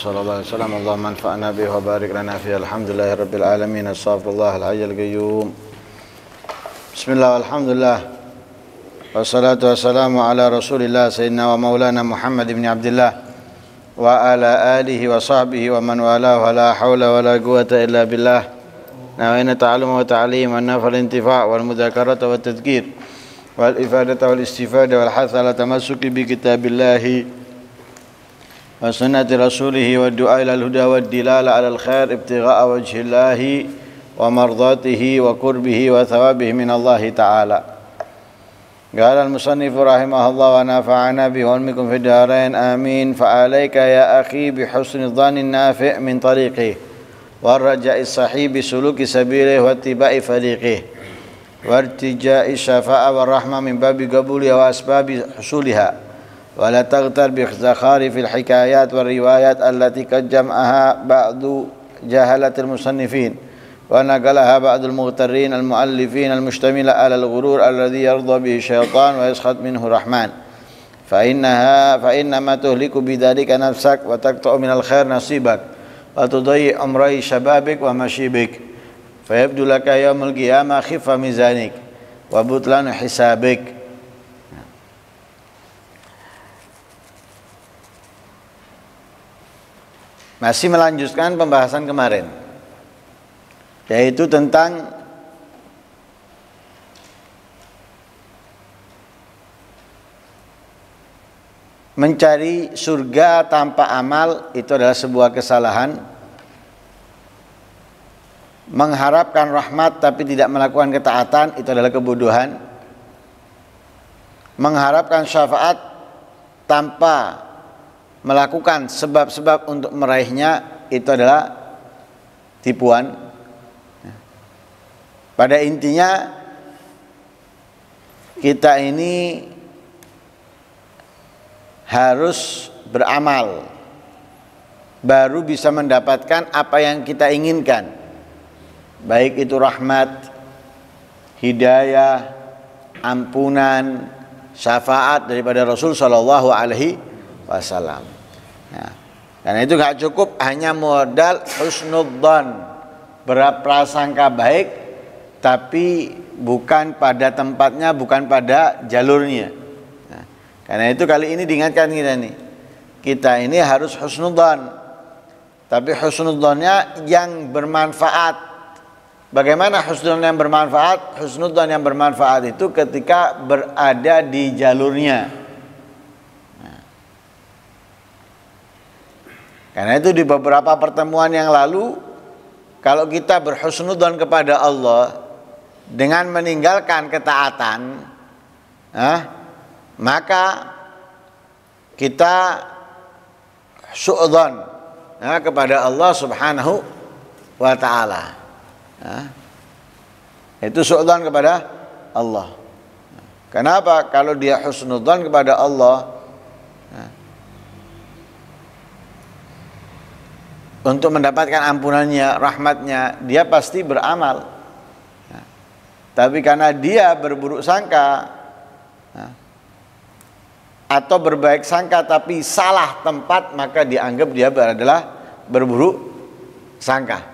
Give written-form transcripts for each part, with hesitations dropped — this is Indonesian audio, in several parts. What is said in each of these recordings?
صلى الله عليه وسلم اللهم انفعنا به وبارك لنا فيه الحمد لله رب العالمين استغفر الله الحي القيوم بسم الله والحمد لله والصلاة والسلام على رسول الله سيدنا ومولانا محمد بن عبد الله وعلى آله وصحبه ومن والاه ولا حول ولا قوة إلا بالله نوينا تعلم وتعليم والنفع الانتفاع والمذاكرة والتذكير والإفادة والاستفادة والحث على تمسك بكتاب الله وسنة رسوله والدعاء إلى الهدى والدلالة على الخير ابتغاء وجه الله ومرضاته وقربه وثوابه من الله تعالى. قال المصنف رحمه الله ونفعنا به وعلمكم في الدارين آمين. فعليك يا أخي بحسن الظن النافع من طريقه والرجاء الصحيح بسلوك سبيله واتباع فريقه وارتجاء الشفاعة والرحمة من باب قبولها وأسباب حصولها ولا تغتر بزخارف الحكايات والروايات التي قد جمعها بعض جهلة المصنفين ونقلها بعض المغترين المؤلفين المشتملة على الغرور الذي يرضى به الشيطان ويسخط منه الرحمن فإنما تهلك بذلك نفسك وتقطع من الخير نصيبك وتضيع عمري شبابك ومشيبك فيبدو لك يوم القيامة خفة ميزانك وبطلان حسابك. Masih melanjutkan pembahasan kemarin, yaitu tentang mencari surga tanpa amal itu adalah sebuah kesalahan, mengharapkan rahmat tapi tidak melakukan ketaatan itu adalah kebodohan, mengharapkan syafaat tanpa melakukan sebab-sebab untuk meraihnya itu adalah tipuan. Pada intinya kita ini harus beramal baru bisa mendapatkan apa yang kita inginkan, baik itu rahmat, hidayah, ampunan, syafaat daripada Rasul sallallahu alaihi wasallam. Nah, karena itu gak cukup hanya modal husnudzon, berprasangka baik, tapi bukan pada tempatnya, bukan pada jalurnya. Nah, karena itu kali ini diingatkan kita ini harus husnudzon, tapi husnudzonnya yang bermanfaat. Bagaimana husnudzon yang bermanfaat? Husnudzon yang bermanfaat itu ketika berada di jalurnya. Karena itu di beberapa pertemuan yang lalu, kalau kita berhusnudzon kepada Allah dengan meninggalkan ketaatan, maka kita su'udzon kepada Allah subhanahu wa ta'ala. Itu su'udzon kepada Allah. Kenapa? Kalau dia husnudzon kepada Allah untuk mendapatkan ampunannya, rahmatnya, dia pasti beramal. Tapi karena dia berburuk sangka atau berbaik sangka tapi salah tempat, maka dianggap dia adalah berburuk sangka.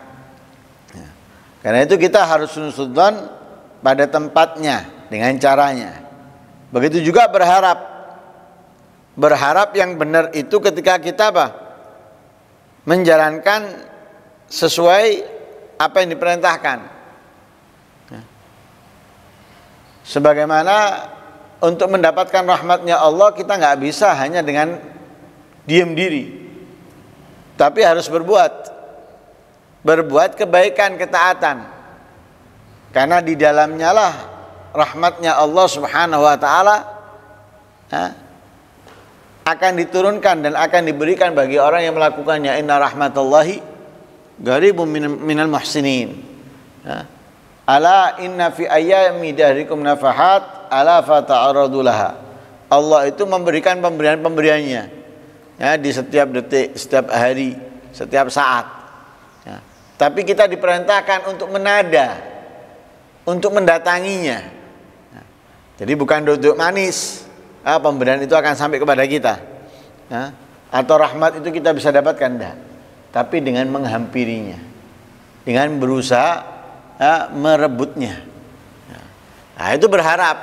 Karena itu kita harus husnudzon pada tempatnya dengan caranya. Begitu juga berharap. Berharap yang benar itu ketika kita menjalankan sesuai apa yang diperintahkan. Sebagaimana untuk mendapatkan rahmatnya Allah kita nggak bisa hanya dengan diam diri, tapi harus berbuat kebaikan, ketaatan. Karena di dalamnya lah rahmatnya Allah subhanahu wa ta'ala akan diturunkan dan akan diberikan bagi orang yang melakukannya. Inna rahmatallahi qaribun minal muhsinin. Ala inna fi ayyami dahrikum nafahat ala fata'aradu laha. Allah itu memberikan pemberian-pemberiannya di setiap detik, setiap hari, setiap saat. Tapi kita diperintahkan untuk menada, untuk mendatanginya. Jadi bukan duduk manis. Pemberian itu akan sampai kepada kita. atau rahmat itu kita bisa dapatkan, enggak. Tapi dengan menghampirinya, dengan berusaha merebutnya. Nah, itu berharap.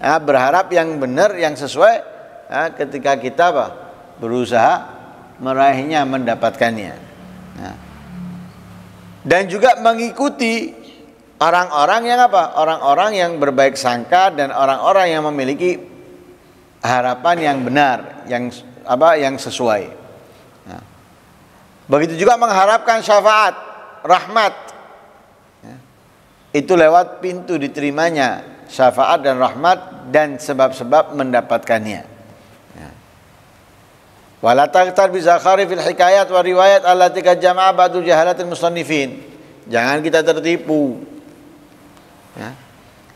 Berharap yang benar, yang sesuai ketika kita berusaha meraihnya, mendapatkannya. Nah, dan juga mengikuti orang-orang yang orang-orang yang berbaik sangka dan orang-orang yang memiliki harapan yang benar, yang sesuai. Nah, begitu juga mengharapkan syafaat, rahmat. Itu lewat pintu diterimanya syafaat dan rahmat dan sebab-sebab mendapatkannya. Wala taqtar bi zakhari fil hikayat wa riwayat allati qad jama'a ba'dul jahalatil musannifin. Jangan kita tertipu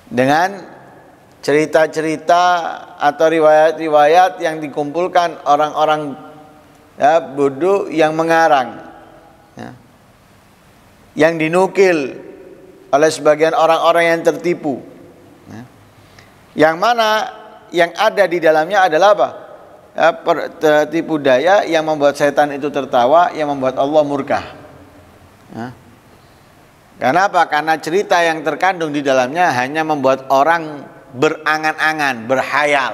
dengan cerita-cerita atau riwayat-riwayat yang dikumpulkan orang-orang bodoh yang mengarang, yang dinukil oleh sebagian orang-orang yang tertipu, yang mana yang ada di dalamnya adalah tipu daya yang membuat setan itu tertawa, yang membuat Allah murka. Karena apa? Karena cerita yang terkandung di dalamnya hanya membuat orang berangan-angan, berhayal,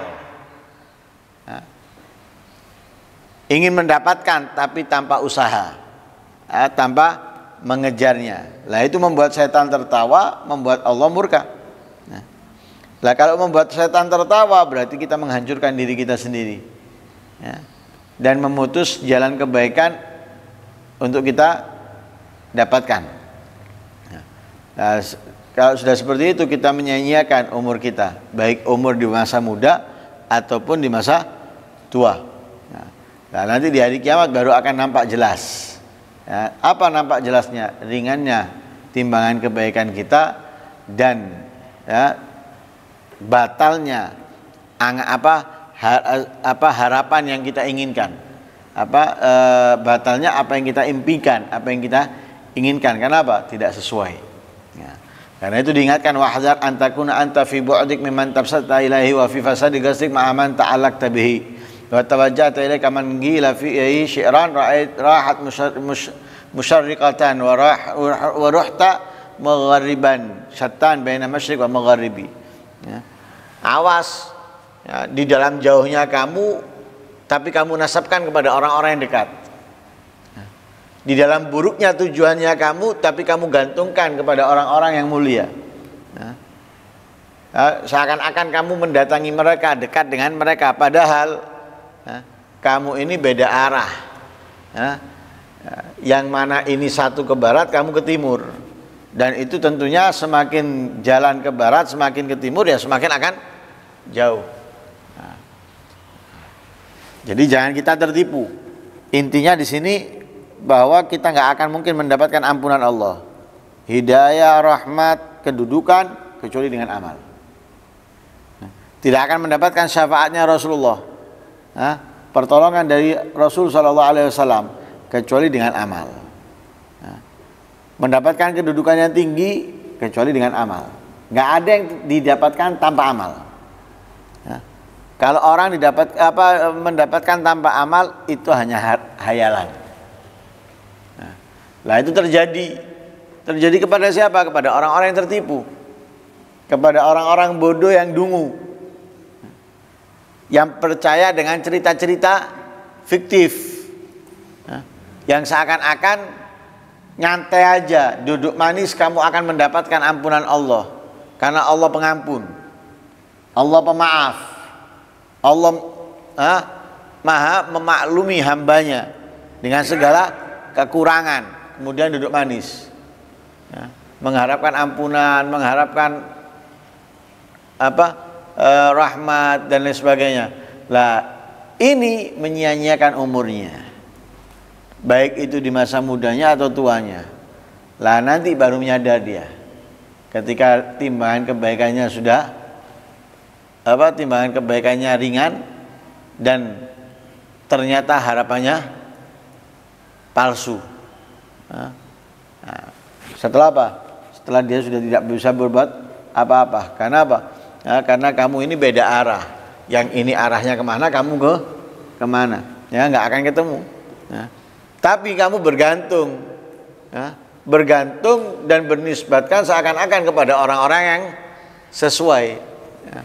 ingin mendapatkan tapi tanpa usaha, tanpa mengejarnya. Lah itu membuat setan tertawa, membuat Allah murka. Lah kalau membuat setan tertawa berarti kita menghancurkan diri kita sendiri, dan memutus jalan kebaikan untuk kita dapatkan. Nah, kalau sudah seperti itu kita menyia-nyiakan umur kita, baik umur di masa muda ataupun di masa tua. Nah, nanti di hari kiamat baru akan nampak jelas. Apa nampak jelasnya? Ringannya timbangan kebaikan kita dan batalnya harapan yang kita inginkan, batalnya apa yang kita impikan, apa yang kita inginkan. Karena apa? Tidak sesuai. Karena itu diingatkan, wahdzar antakuna anta fi bu'dik mimman tabsata ilaihi wa fi fasadi qasdik ma'aman ta'allaqta bihi wa tawajjahta ilaika man gila fi syi'ran rahat musyarriqatan wa ruhta maghariban syattan baina masyriq wa magharibi. Awas, di dalam jauhnya kamu tapi kamu nasabkan kepada orang-orang yang dekat. Di dalam buruknya tujuannya kamu tapi kamu gantungkan kepada orang-orang yang mulia. Seakan-akan kamu mendatangi mereka, dekat dengan mereka, padahal kamu ini beda arah. Yang mana ini satu ke barat, kamu ke timur. Dan itu tentunya semakin jalan ke barat, semakin ke timur, ya semakin akan jauh. Jadi jangan kita tertipu. Intinya di sini bahwa kita nggak akan mungkin mendapatkan ampunan Allah, hidayah, rahmat, kedudukan kecuali dengan amal. Tidak akan mendapatkan syafaatnya Rasulullah, pertolongan dari Rasul SAW kecuali dengan amal. Mendapatkan kedudukan yang tinggi kecuali dengan amal. Nggak ada yang didapatkan tanpa amal. Kalau orang mendapatkan tanpa amal itu hanya hayalan. Lah itu terjadi kepada siapa? Kepada orang-orang yang tertipu, kepada orang-orang bodoh yang dungu, yang percaya dengan cerita-cerita fiktif, yang seakan-akan nyantai aja, duduk manis kamu akan mendapatkan ampunan Allah, karena Allah pengampun, Allah pemaaf, Allah maha memaklumi hambanya dengan segala kekurangan. Kemudian duduk manis, mengharapkan ampunan, mengharapkan rahmat dan lain sebagainya. Lah ini menyia-nyiakan umurnya, baik itu di masa mudanya atau tuanya. Lah nanti baru menyadar dia ketika timbangan kebaikannya sudah timbangan kebaikannya ringan dan ternyata harapannya palsu. Setelah apa? Setelah dia sudah tidak bisa berbuat apa-apa. Karena apa? Karena kamu ini beda arah. Yang ini arahnya kemana, kamu ke kemana, ya nggak akan ketemu. Ya. Tapi kamu bergantung, ya, bergantung dan bernisbatkan seakan-akan kepada orang-orang yang sesuai. Ya.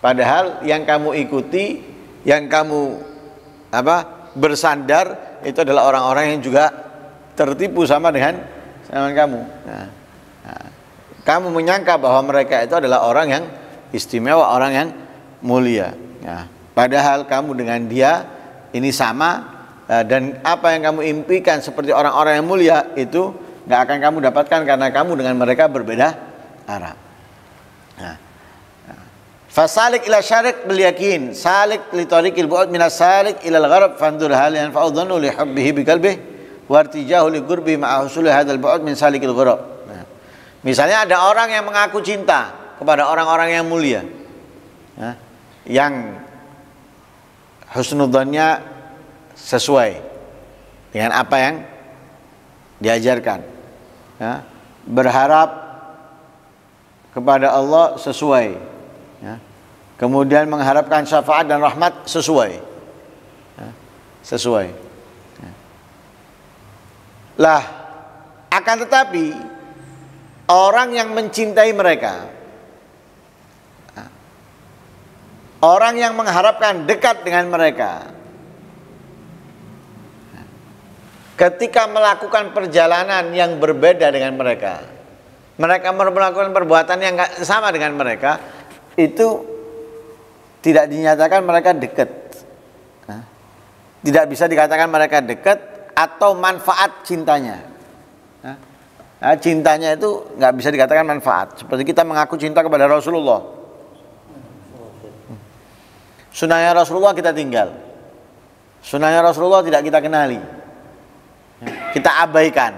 Padahal yang kamu ikuti, yang kamu bersandar itu adalah orang-orang yang juga tertipu sama dengan kamu. Nah, kamu menyangka bahwa mereka itu adalah orang yang istimewa, orang yang mulia. Nah, padahal kamu dengan dia ini sama, dan apa yang kamu impikan seperti orang-orang yang mulia itu nggak akan kamu dapatkan karena kamu dengan mereka berbeda arah. Nah, fasalik ila syarik bil yakin, salik li tariqil bu'd min as-salik ila al-gharb fandur hal yanfa'u dhannu li hubbihi bi qalbihi wa irtijahu li qurbi ma'a husuli hadzal bu'd min salikil gharb. Nah, misalnya ada orang yang mengaku cinta kepada orang-orang yang mulia, ya, yang husnudzannya sesuai dengan apa yang diajarkan, ya, berharap kepada Allah sesuai, ya, kemudian mengharapkan syafaat dan rahmat sesuai, ya, sesuai, ya. Lah, akan tetapi orang yang mencintai mereka, orang yang mengharapkan dekat dengan mereka, ketika melakukan perjalanan yang berbeda dengan mereka, mereka melakukan perbuatan yang gak sama dengan mereka, itu tidak dinyatakan mereka dekat. Tidak bisa dikatakan mereka dekat atau manfaat cintanya. Nah, cintanya itu gak bisa dikatakan manfaat. Seperti kita mengaku cinta kepada Rasulullah, sunnahnya Rasulullah kita tinggal, sunnahnya Rasulullah tidak kita kenali, kita abaikan,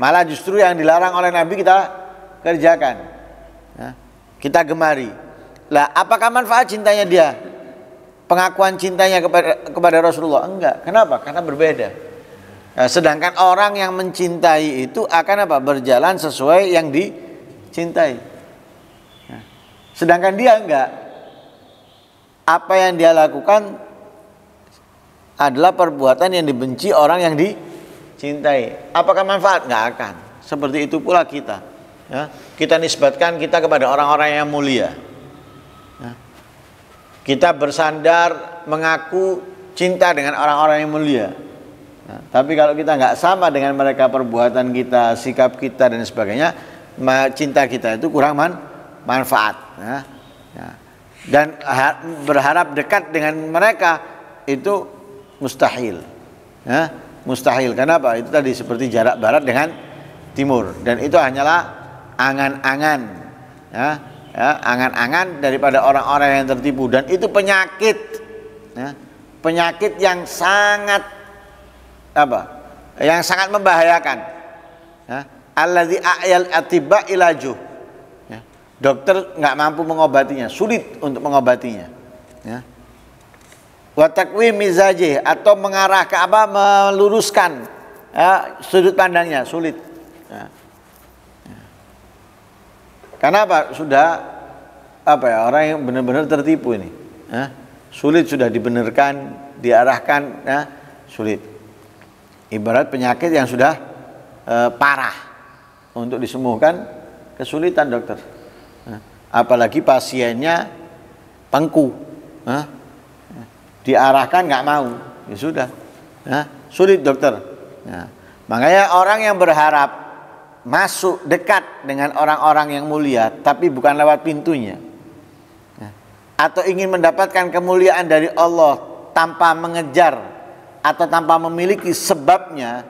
malah justru yang dilarang oleh Nabi kita kerjakan, kita gemari. Lah, apakah manfaat cintanya dia, pengakuan cintanya kepada Rasulullah? Enggak. Kenapa? Karena berbeda. Nah, sedangkan orang yang mencintai itu akan berjalan sesuai yang dicintai. Sedangkan dia enggak. Apa yang dia lakukan adalah perbuatan yang dibenci orang yang dicintai. Apakah manfaat? Nggak akan. Seperti itu pula kita, ya, kita nisbatkan kita kepada orang-orang yang mulia, ya. Kita bersandar mengaku cinta dengan orang-orang yang mulia, ya. Tapi kalau kita nggak sama dengan mereka, perbuatan kita, sikap kita dan sebagainya, cinta kita itu kurang manfaat, ya. Ya. Dan berharap dekat dengan mereka itu mustahil, ya, mustahil. Kenapa? Itu tadi seperti jarak barat dengan timur, dan itu hanyalah angan-angan, ya, ya, angan-angan daripada orang-orang yang tertipu, dan itu penyakit, ya, penyakit yang sangat yang sangat membahayakan, ya. Alladzi a'yal atibba ilajuh. Dokter nggak mampu mengobatinya, sulit untuk mengobatinya, ya. Wa taqwim mizajih, atau mengarah ke meluruskan, ya, sudut pandangnya sulit, ya. Ya. Karena sudah orang yang benar-benar tertipu ini, ya, sulit sudah dibenarkan, diarahkan, ya, sulit. Ibarat penyakit yang sudah parah, untuk disembuhkan kesulitan dokter. Apalagi pasiennya pengku, diarahkan nggak mau, ya sudah, sulit dokter. Makanya orang yang berharap masuk dekat dengan orang-orang yang mulia, tapi bukan lewat pintunya, atau ingin mendapatkan kemuliaan dari Allah tanpa mengejar atau tanpa memiliki sebabnya,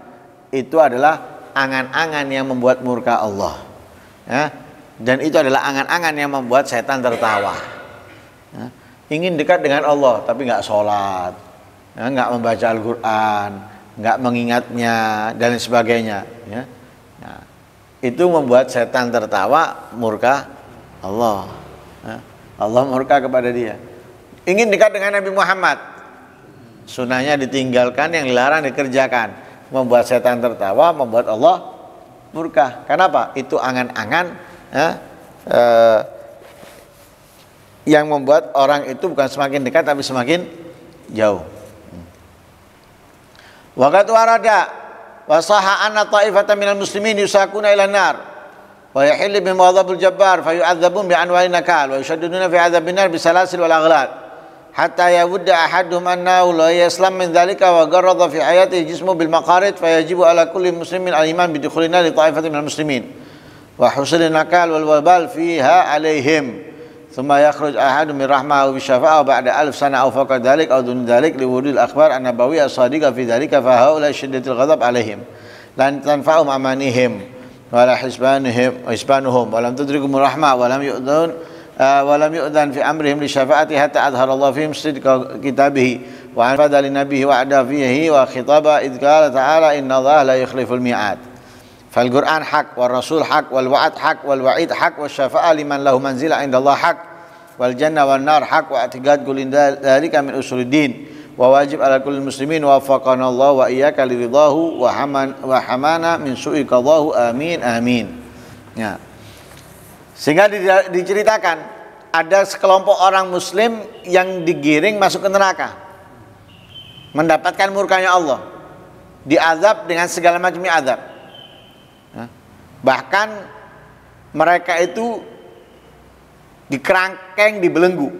itu adalah angan-angan yang membuat murka Allah, ya. Dan itu adalah angan-angan yang membuat setan tertawa, ya. Ingin dekat dengan Allah tapi nggak sholat, ya, nggak membaca Al-Quran, nggak mengingatnya dan sebagainya, ya. Nah, itu membuat setan tertawa, murka Allah, ya. Allah murka kepada dia. Ingin dekat dengan Nabi Muhammad, sunnahnya ditinggalkan, yang dilarang dikerjakan, membuat setan tertawa, membuat Allah murka. Kenapa? Itu angan-angan, ya, yang membuat orang itu bukan semakin dekat tapi semakin jauh. Wa qad warada wa sahha anna ta'ifatan minal muslimin yusakuna ila nar wa yahillu bihim ghadabul jabbar fayu'adzabun bi anwa'in nakal wa yushaddaduna fi 'adzabin nar bisalasil wal aghlal hatta yawudda ahaduhum annahu la yaslam min dhalika wa garrada fi hayatihi jismu bil maqarid fayajibu ala kulli muslimin al-iman bi dukhulin nar li ta'ifatin minal muslimin wa husulin nakal wal wabal fiha alaihim thumma yakhruj ahadun min rahmah wa bisyafa'ah ba'da 1000 sana aw faqa dhalik aw dun dhalik li wurudil akhbar an-nabawiyyah as-sadiqah fi dhalika fa haula shiddatul ghadab alaihim lan tanfa'um amanihim wa la hisbanuhum wa lam tudrikum rahmah wa lam yu'dhan fi amrihim li syafa'ati hatta adhara Allah fihim sidqa kitabihi wa anfada li nabiyhi wa ada fihi wa khitaba idh qala ta'ala inna Allah la yukhliful mi'ad. Fal Qur'an haq wal rasul haq wal wa'ad haq wal wa'id haq wa syafa'ah liman lahu manzilah indallah haq wal jannah wan nar haq wa i'tiqad kulli dzalika min usuluddin wa wajib ala kulli muslimin wa waffaqana Allah wa iyyaka liridahu wa hamana min su'i qadahu amin amin. Ya. Sehingga diceritakan ada sekelompok orang muslim yang digiring masuk ke neraka, mendapatkan murkanya Allah, diazab dengan segala macam azab. Bahkan mereka itu dikerangkeng, dibelenggu.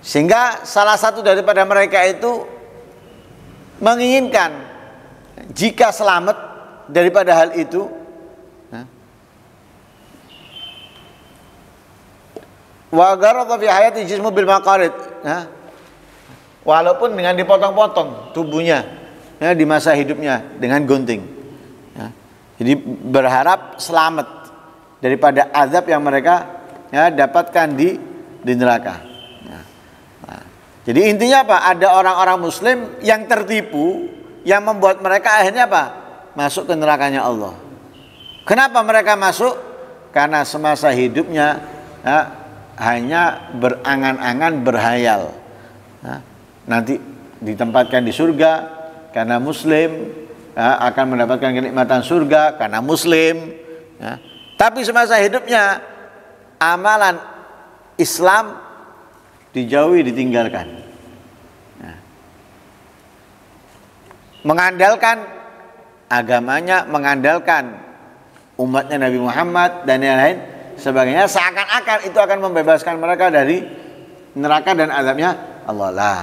Sehingga salah satu daripada mereka itu menginginkan jika selamat daripada hal itu, wa gharadha fi hayati jismu bil maqarid, walaupun dengan dipotong-potong tubuhnya di masa hidupnya dengan gunting. Jadi berharap selamat daripada azab yang mereka dapatkan di neraka. Jadi intinya apa? Ada orang-orang muslim yang tertipu, yang membuat mereka akhirnya apa? Masuk ke nerakanya Allah. Kenapa mereka masuk? Karena semasa hidupnya hanya berangan-angan, berhayal. Nanti ditempatkan di surga karena muslim, akan mendapatkan kenikmatan surga karena muslim. Tapi semasa hidupnya amalan Islam dijauhi, ditinggalkan. Mengandalkan agamanya, mengandalkan umatnya Nabi Muhammad dan yang lain sebagainya, seakan-akan itu akan membebaskan mereka dari neraka dan azabnya Allah lah.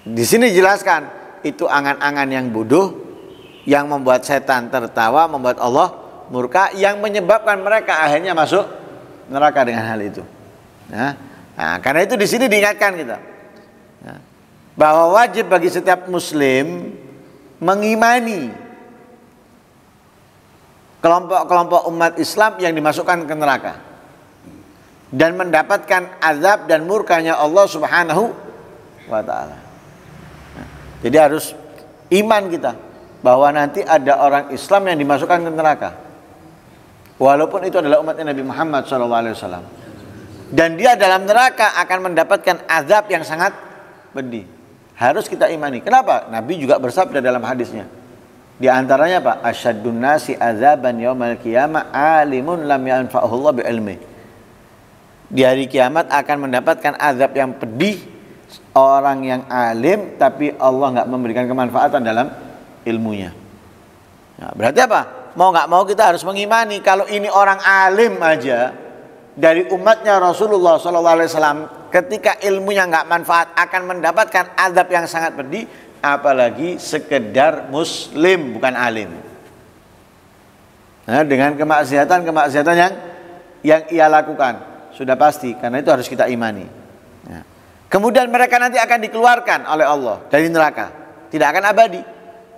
Di sini jelaskan itu angan-angan yang bodoh, yang membuat setan tertawa, membuat Allah murka, yang menyebabkan mereka akhirnya masuk neraka dengan hal itu. Nah, karena itu di sini diingatkan kita bahwa wajib bagi setiap muslim mengimani kelompok-kelompok umat Islam yang dimasukkan ke neraka dan mendapatkan azab dan murkanya Allah Subhanahu wa ta'ala. Jadi harus iman kita bahwa nanti ada orang Islam yang dimasukkan ke neraka, walaupun itu adalah umatnya Nabi Muhammad SAW, dan dia dalam neraka akan mendapatkan azab yang sangat pedih. Harus kita imani. Kenapa? Nabi juga bersabda dalam hadisnya. Di antaranya apa? Asyaddun nasi azaban yaumal qiyamah alimun lam yanfa'uhu Allah bi ilmi. Di hari kiamat akan mendapatkan azab yang pedih orang yang alim tapi Allah nggak memberikan kemanfaatan dalam ilmunya. Nah, berarti apa? Mau nggak mau kita harus mengimani kalau ini orang alim aja dari umatnya Rasulullah SAW, ketika ilmunya nggak manfaat akan mendapatkan azab yang sangat pedih, apalagi sekedar muslim bukan alim. Nah, dengan kemaksiatan yang ia lakukan sudah pasti, karena itu harus kita imani. Nah, kemudian mereka nanti akan dikeluarkan oleh Allah dari neraka, tidak akan abadi,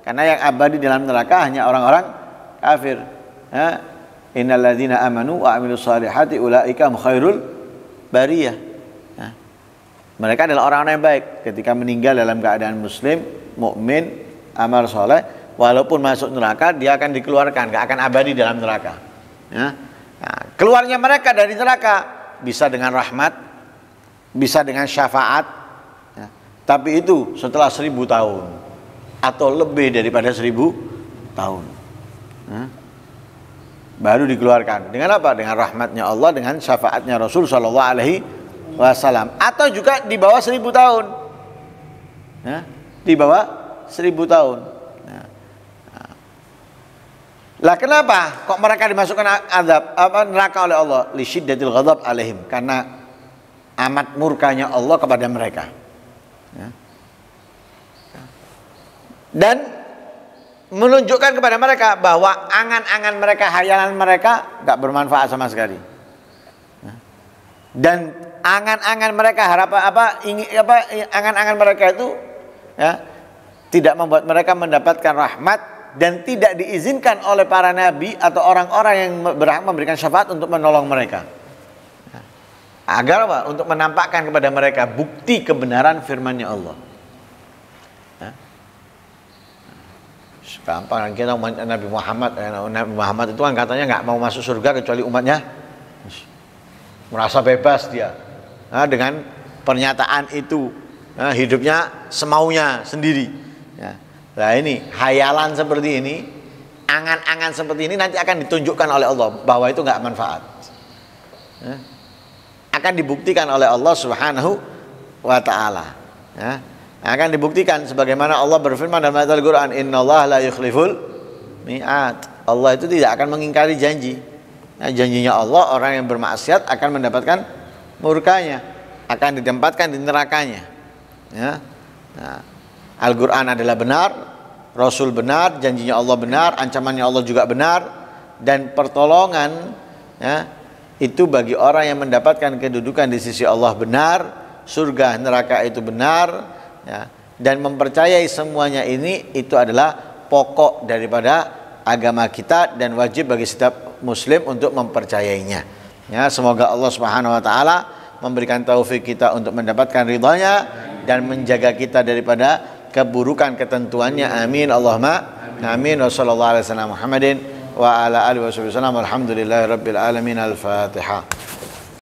karena yang abadi dalam neraka hanya orang-orang kafir. Innal ladzina amanu wa amilus solihati ulaika khairul bariyah. Mereka adalah orang-orang yang baik ketika meninggal dalam keadaan muslim, mukmin, amal soleh, walaupun masuk neraka dia akan dikeluarkan, gak akan abadi dalam neraka. Nah, keluarnya mereka dari neraka bisa dengan rahmat, bisa dengan syafaat, tapi itu setelah 1000 tahun atau lebih daripada 1000 tahun. baru dikeluarkan. Dengan apa? Dengan rahmatnya Allah, dengan syafaatnya Rasul Shallallahu Alaihi Wasallam. Atau juga di bawah 1000 tahun, ya, di bawah 1000 tahun. Lah kenapa kok mereka dimasukkan neraka oleh Allah? Li syiddatil ghadab alaihim, karena amat murkanya Allah kepada mereka. Ya. Dan menunjukkan kepada mereka bahwa angan-angan mereka, hayalan mereka gak bermanfaat sama sekali. Ya. Dan angan-angan mereka, angan-angan mereka itu, ya, tidak membuat mereka mendapatkan rahmat, dan tidak diizinkan oleh para nabi atau orang-orang yang berhak memberikan syafaat untuk menolong mereka. Agar apa? Untuk menampakkan kepada mereka bukti kebenaran firman-Nya Allah. Gampang kita umat Nabi Muhammad. Nabi Muhammad itu kan katanya nggak mau masuk surga kecuali umatnya merasa bebas dia. Dengan pernyataan itu, hidupnya semaunya sendiri. Nah ini hayalan seperti ini, angan-angan seperti ini nanti akan ditunjukkan oleh Allah bahwa itu nggak manfaat. Akan dibuktikan oleh Allah Subhanahu wa Ta'ala. Akan dibuktikan sebagaimana Allah berfirman dalam ayat Al-Quran, Innallaha la yukhliful mi'ad. Allah itu tidak akan mengingkari janji. Janjinya Allah, orang yang bermaksiat akan mendapatkan murkanya, akan ditempatkan di nerakanya. Al-Quran adalah benar, Rasul benar, janjinya Allah benar, ancamannya Allah juga benar, dan pertolongan, ya, itu bagi orang yang mendapatkan kedudukan di sisi Allah benar, surga neraka itu benar, ya, dan mempercayai semuanya ini itu adalah pokok daripada agama kita dan wajib bagi setiap muslim untuk mempercayainya. Ya, semoga Allah Subhanahu wa Ta'ala memberikan taufik kita untuk mendapatkan ridhanya dan menjaga kita daripada keburukan ketentuannya. Amin Allahumma amin. Wa sallallahu alaihi wasallam Muhammadin wa ala alihi wasallam. Alhamdulillahirabbil alamin. Al-Fatihah.